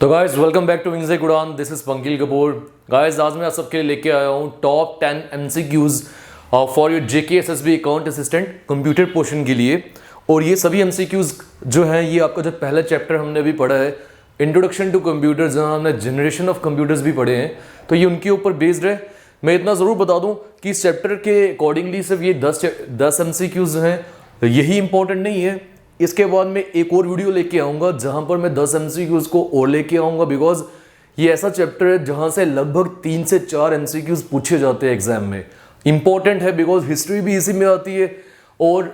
तो guys welcome back to wings Udaan. This is Pankil Kapoor. Guys आज मैं आप सबके लिए लेके आया हूँ top 10 MCQs for your JK SSB account assistant computer portion के लिए। और ये सभी एमसीक्यूज जो हैं ये आपका जो पहला चैप्टर हमने अभी पढ़ा है इंट्रोडक्शन टू कंप्यूटर, जहाँ हमने जनरेशन ऑफ कंप्यूटर्स भी पढ़े हैं, तो ये उनके ऊपर बेस्ड है। मैं इतना ज़रूर बता दूँ कि इस चैप्टर के अकॉर्डिंगली सिर्फ ये 10 एमसीक्यूज हैं, यही इंपॉर्टेंट नहीं है। इसके बाद मैं एक और वीडियो लेके आऊँगा जहाँ पर मैं 10 एमसीक्यूज को और लेके आऊँगा, बिकॉज ये ऐसा चैप्टर है जहाँ से लगभग 3 से 4 एमसीक्यूज पूछे जाते हैं एग्जाम में। इंपॉर्टेंट है बिकॉज हिस्ट्री भी इसी में आती है और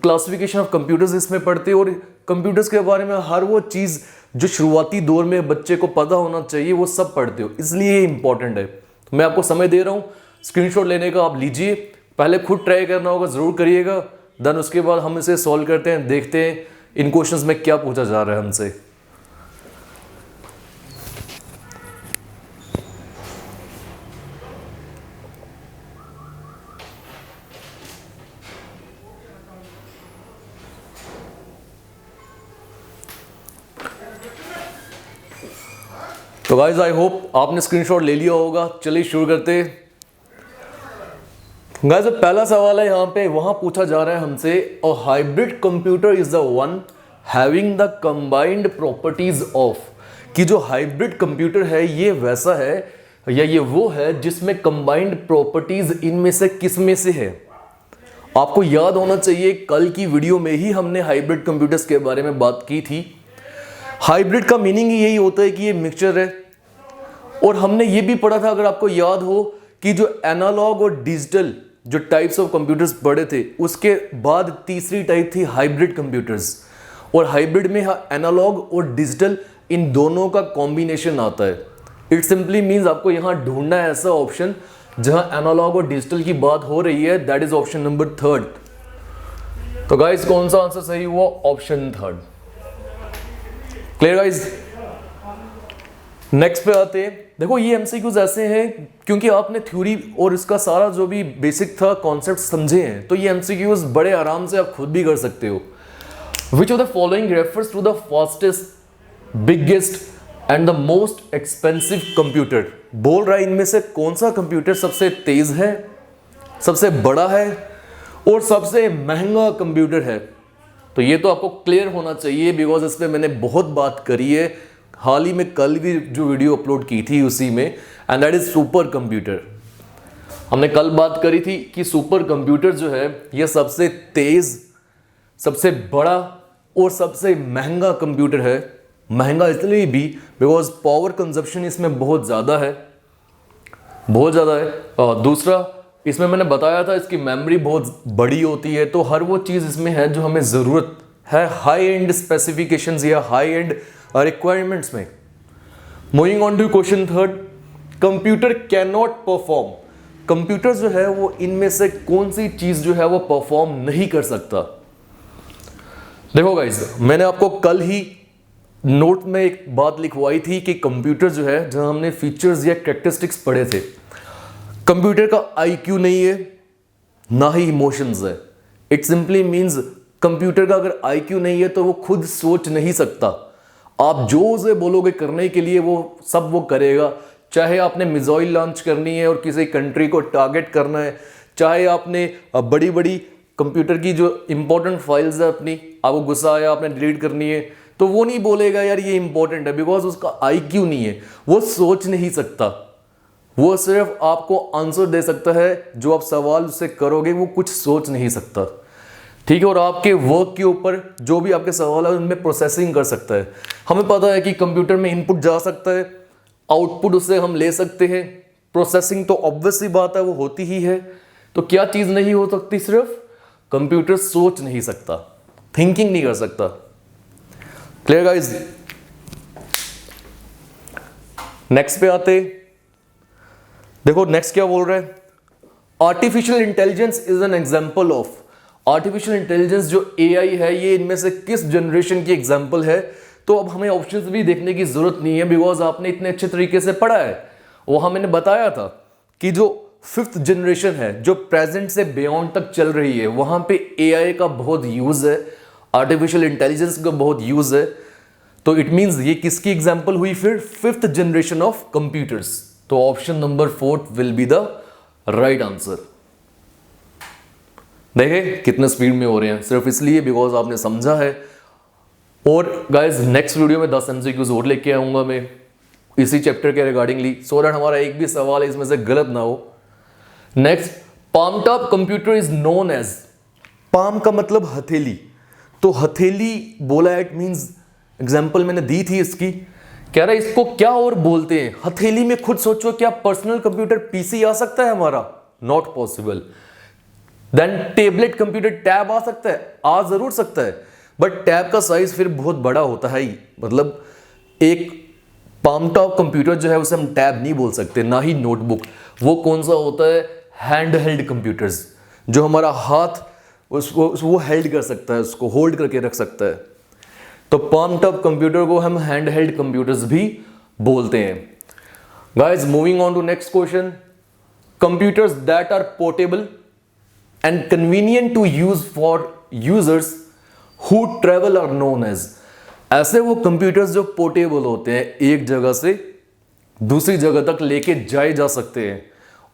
क्लासिफिकेशन ऑफ कंप्यूटर्स इसमें पढ़ते हैं, और कंप्यूटर्स के बारे में हर वो चीज़ जो शुरुआती दौर में बच्चे को पता होना चाहिए वो सब पढ़ते हो, इसलिए ये इंपॉर्टेंट है। तो मैं आपको समय दे रहा हूँ स्क्रीनशॉट लेने का, आप लीजिए, पहले खुद ट्राई करना होगा, ज़रूर करिएगा। देन उसके बाद हम इसे सॉल्व करते हैं, देखते हैं इन क्वेश्चंस में क्या पूछा जा रहा है हमसे। तो गाइज आई होप आपने स्क्रीनशॉट ले लिया होगा। चलिए शुरू करते हैं। गाइस पहला सवाल है यहाँ पे, वहां पूछा जा रहा है हमसे a hybrid computer is the one having the combined properties of, कि जो हाइब्रिड कंप्यूटर है ये वैसा है या ये वो है जिसमें कंबाइंड प्रॉपर्टीज इनमें से किस में से है। आपको याद होना चाहिए कल की वीडियो में ही हमने हाइब्रिड कंप्यूटर्स के बारे में बात की थी। हाइब्रिड का मीनिंग ही यही होता है कि ये मिक्सचर है, और हमने ये भी पढ़ा था अगर आपको याद हो कि जो एनालॉग और डिजिटल जो टाइप्स ऑफ कंप्यूटर्स पढ़े थे उसके बाद तीसरी टाइप थी हाइब्रिड कंप्यूटर्स, और हाइब्रिड में एनालॉग और डिजिटल इन दोनों का कॉम्बिनेशन आता है। इट सिंपली मींस आपको यहां ढूंढना है ऐसा ऑप्शन जहां एनालॉग और डिजिटल की बात हो रही है, दैट इज ऑप्शन नंबर 3। तो गाइस कौन सा आंसर सही हुआ? ऑप्शन 3। Clear guys? नेक्स्ट पे आते हैं। देखो ये एमसीक्यूज ऐसे हैं क्योंकि आपने थ्योरी और इसका सारा जो भी बेसिक था कॉन्सेप्ट समझे हैं, तो ये एमसीक्यूज बड़े आराम से आप खुद भी कर सकते हो। Which of the following refers to the fastest, biggest and the most expensive computer. बोल रहा है इनमें से कौन सा कंप्यूटर सबसे तेज है, सबसे बड़ा है और सबसे महंगा कंप्यूटर है। तो ये तो आपको क्लियर होना चाहिए बिकॉज इस पर मैंने बहुत बात करी है, हाल ही में कल भी जो वीडियो अपलोड की थी उसी में, and that is super computer. हमने कल बात करी थी कि सुपर कंप्यूटर जो है यह सबसे तेज, सबसे बड़ा और सबसे महंगा कंप्यूटर है। महंगा इसलिए भी बिकॉज पावर कंजप्शन इसमें बहुत ज़्यादा है, बहुत ज़्यादा है। और दूसरा इसमें मैंने बताया था इसकी मेमोरी बहुत बड़ी होती है, तो हर वो चीज़ इसमें है जो हमें ज़रूरत है हाई एंड स्पेसिफिकेशंस या हाई एंड रिक्वायरमेंट्स में। Moving on to question 3, computer can not perform. Computer जो है वो इनमें से कौन सी चीज जो है वो परफॉर्म नहीं कर सकता। देखो गाइस मैंने आपको कल ही नोट में एक बात लिखवाई थी कि कंप्यूटर जो है, जहां हमने फीचर्स या कैरेक्टरिस्टिक्स पढ़े थे, कंप्यूटर का आईक्यू नहीं है ना ही इमोशंस है। इट सिंपली मींस कंप्यूटर का अगर आईक्यू नहीं है तो वो खुद सोच नहीं सकता। आप जो उसे बोलोगे करने के लिए वो सब वो करेगा। चाहे आपने मिसाइल लॉन्च करनी है और किसी कंट्री को टारगेट करना है, चाहे आपने बड़ी बड़ी कंप्यूटर की जो इंपॉर्टेंट फाइल्स है अपनी आपको गुस्सा आया आपने डिलीट करनी है, तो वो नहीं बोलेगा यार ये इंपॉर्टेंट है, बिकॉज उसका आईक्यू नहीं है, वो सोच नहीं सकता। वो सिर्फ आपको आंसर दे सकता है, जो आप सवाल उससे करोगे वो कुछ सोच नहीं सकता, ठीक है। और आपके वर्क के ऊपर जो भी आपके सवाल है उनमें प्रोसेसिंग कर सकता है। हमें पता है कि कंप्यूटर में इनपुट जा सकता है, आउटपुट उससे हम ले सकते हैं, प्रोसेसिंग तो ऑब्वियस सी बात है वो होती ही है। तो क्या चीज़ नहीं हो सकती? सिर्फ कंप्यूटर सोच नहीं सकता, थिंकिंग नहीं कर सकता। Clear guys? नेक्स्ट पे आते। देखो नेक्स्ट क्या बोल रहा है, artificial intelligence is an example of. Artificial intelligence जो एआई है ये इनमें से किस जनरेशन की एग्जांपल है? तो अब हमें ऑप्शंस भी देखने की जरूरत नहीं है बिकॉज आपने इतने अच्छे तरीके से पढ़ा है। वहां मैंने बताया था कि जो 5th जनरेशन है जो प्रेजेंट से बियॉन्ड तक चल रही है, वहां पे एआई का बहुत यूज है, आर्टिफिशियल इंटेलिजेंस का बहुत यूज है। तो इट मींस ये किसकी एग्जांपल हुई फिर? Fifth generation of computers. तो option number 4 will be the right answer. देखे कितने स्पीड में हो रहे हैं, सिर्फ इसलिए बिकॉज आपने समझा है। और गाइज नेक्स्ट वीडियो में 10 MCQs और लेके आऊंगा मैं इसी चैप्टर के रिगार्डिंगली, सो दैट हमारा एक भी सवाल इसमें से गलत ना हो। Next, palmtop computer is known as, palm का मतलब हथेली, तो हथेली बोला है, इट मींस एग्जांपल मैंने दी थी इसकी, कह रहा है इसको क्या और बोलते हैं? हथेली में खुद सोचो, क्या पर्सनल कंप्यूटर पीसी आ सकता है हमारा? Not possible. Then tablet computer, tab आ सकता है? आ जरूर सकता है, बट टैब का साइज फिर बहुत बड़ा होता है ही, मतलब एक पाम टॉप कंप्यूटर जो है उसे हम टैब नहीं बोल सकते, ना ही नोटबुक। वो कौन सा होता है? हैंड हेल्ड कंप्यूटर्स, जो हमारा हाथ उसको वो हेल्ड कर सकता है, उसको होल्ड करके रख सकता है। तो पाम टॉप कंप्यूटर को हम हैंड हेल्ड कंप्यूटर्स भी बोलते हैं। Guys moving on to next question, computers that are portable and convenient to use for users who travel are known as. ऐसे वो कंप्यूटर्स जो पोर्टेबल होते हैं, एक जगह से दूसरी जगह तक लेके जाए जा सकते हैं,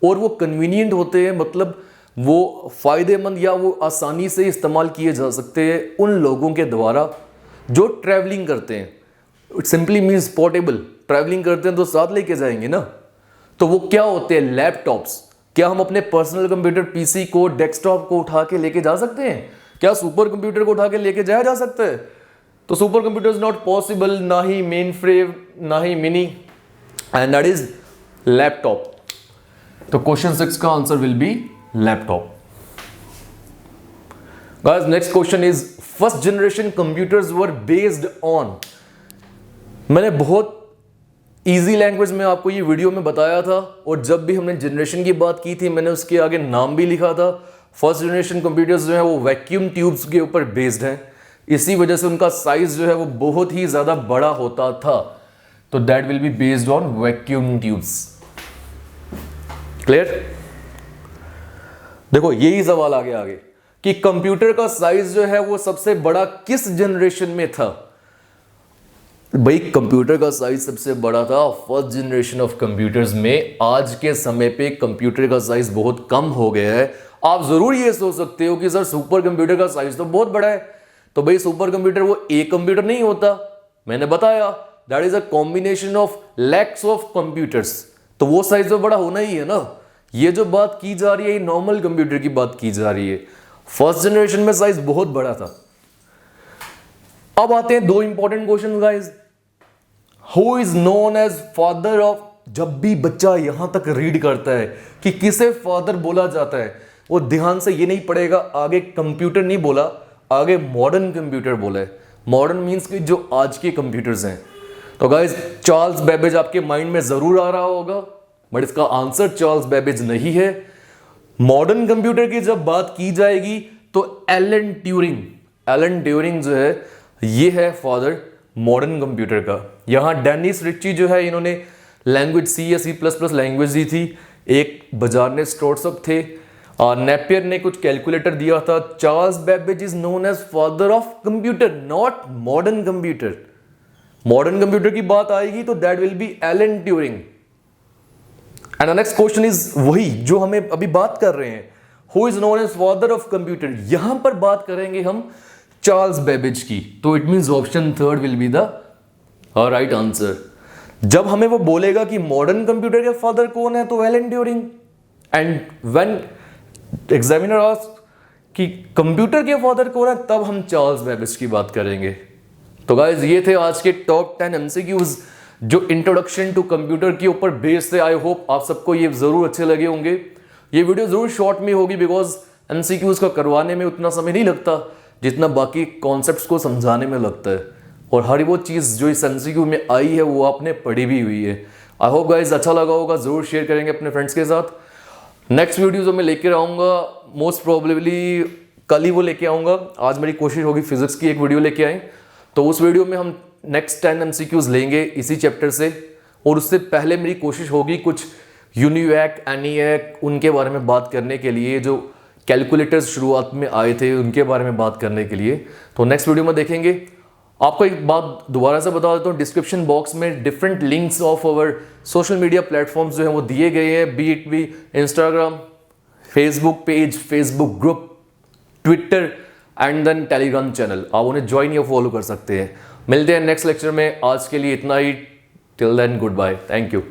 और वो कन्वीनियंट होते हैं, मतलब वो फायदेमंद या वो आसानी से इस्तेमाल किए जा सकते हैं उन लोगों के द्वारा जो ट्रैवलिंग करते हैं। It simply means portable, travelling करते हैं तो साथ लेके जाएंगे ना। तो वो क्या होते हैं? लैपटॉप्स। क्या हम अपने पर्सनल कंप्यूटर पीसी को, डेस्कटॉप को उठा के लेके जा सकते हैं? क्या सुपर कंप्यूटर को उठा के लेके जाया जा सकता है? तो super computer is not possible, ना ही मेन फ्रेम, ना ही mini, and that is laptop. तो क्वेश्चन 6 का answer will be laptop. Guys next question is, first generation computers were based on. मैंने बहुत इजी लैंग्वेज में आपको ये वीडियो में बताया था, और जब भी हमने जनरेशन की बात की थी मैंने उसके आगे नाम भी लिखा था। फर्स्ट जनरेशन कंप्यूटर्स जो है वो वैक्यूम ट्यूब्स के ऊपर बेस्ड हैं, इसी वजह से उनका साइज जो है वो बहुत ही ज्यादा बड़ा होता था। तो that will be based on vacuum tubes. Clear? देखो यही सवाल आगे कि कंप्यूटर का साइज जो है वो सबसे बड़ा किस जनरेशन में था? भाई कंप्यूटर का साइज सबसे बड़ा था फर्स्ट जनरेशन ऑफ कंप्यूटर्स में। आज के समय पे कंप्यूटर का साइज बहुत कम हो गया है। आप जरूर ये सोच सकते हो कि सर सुपर कंप्यूटर का साइज तो बहुत बड़ा है। तो भाई सुपर कंप्यूटर वो एक कंप्यूटर नहीं होता, मैंने बताया that is a combination of lakhs of computers. तो वो साइज तो बड़ा होना ही है ना। ये जो बात की जा रही है ये नॉर्मल कंप्यूटर की बात की जा रही है। फर्स्ट जनरेशन में साइज बहुत बड़ा था। अब आते हैं दो important question guys. Who is known as father of, जब भी बच्चा यहां तक रीड करता है कि किसे फादर बोला जाता है, वो ध्यान से ये नहीं पड़ेगा आगे कंप्यूटर नहीं बोला, आगे मॉडर्न कंप्यूटर बोला है। मॉडर्न मींस कि जो आज के कंप्यूटर्स हैं। तो गाइस चार्ल्स बेबेज आपके माइंड में जरूर आ रहा होगा, बट इसका आंसर चार्ल्स बेबेज नहीं है। मॉडर्न कंप्यूटर की जब बात की जाएगी तो एलन ट्यूरिंग जो है ये है फादर मॉडर्न कंप्यूटर का। यहां डेनिस रिची जो है इन्होंने लैंग्वेज सी या C++ लैंग्वेज दी थी। एक बाजार ने स्टोर्सअप थे, नेपियर ने कुछ कैलकुलेटर दिया था। Charles Babbage is known as father of computer, not modern computer. Modern computer की बात आएगी तो that will be Alan Turing. And next question is वही जो हमें अभी बात कर रहे हैं, who is known as father of computer. यहां पर बात करेंगे हम चार्ल्स बेबेज की, तो it means option 3 will be the right answer. जब हमें वो बोलेगा कि मॉडर्न कंप्यूटर के फादर कौन है तो Elon Turing, and when examiner ask कि कंप्यूटर के फादर कौन है तब हम चार्ल्स बेबेज की बात करेंगे। तो गाइस ये थे आज के टॉप 10 MCQs जो इंट्रोडक्शन टू कंप्यूटर के ऊपर बेस्ड थे। आई होप आप सबको ये जरूर अच्छे लगे होंगे। ये वीडियो जरूर शॉर्ट में होगी बिकॉज MCQs का करवाने में उतना समय नहीं लगता जितना बाकी कॉन्सेप्ट्स को समझाने में लगता है, और हर वो चीज़ जो इस MCQ में आई है वो आपने पढ़ी भी हुई है। आई होप गाइज अच्छा लगा होगा, जरूर शेयर करेंगे अपने फ्रेंड्स के साथ। नेक्स्ट वीडियो जो मैं लेकर आऊँगा मोस्ट प्रोबेबली कल ही वो लेके आऊँगा। आज मेरी कोशिश होगी फिजिक्स की एक वीडियो लेके आए, तो उस वीडियो में हम नेक्स्ट 10 MCQs लेंगे इसी चैप्टर से, और उससे पहले मेरी कोशिश होगी कुछ यूनिवैक, एनीएक उनके बारे में बात करने के लिए, जो कैलकुलेटर्स शुरुआत में आए थे उनके बारे में बात करने के लिए। तो नेक्स्ट वीडियो में देखेंगे। आपको एक बात दोबारा से बता देता हूँ, डिस्क्रिप्शन बॉक्स में different links of our social media platforms जो हैं वो दिए गए हैं, be it be Instagram, Facebook page, Facebook group, Twitter and then Telegram channel. आप उन्हें ज्वाइन या फॉलो कर सकते हैं। मिलते हैं नेक्स्ट लेक्चर में, आज के लिए इतना ही। Till then good bye, thank you.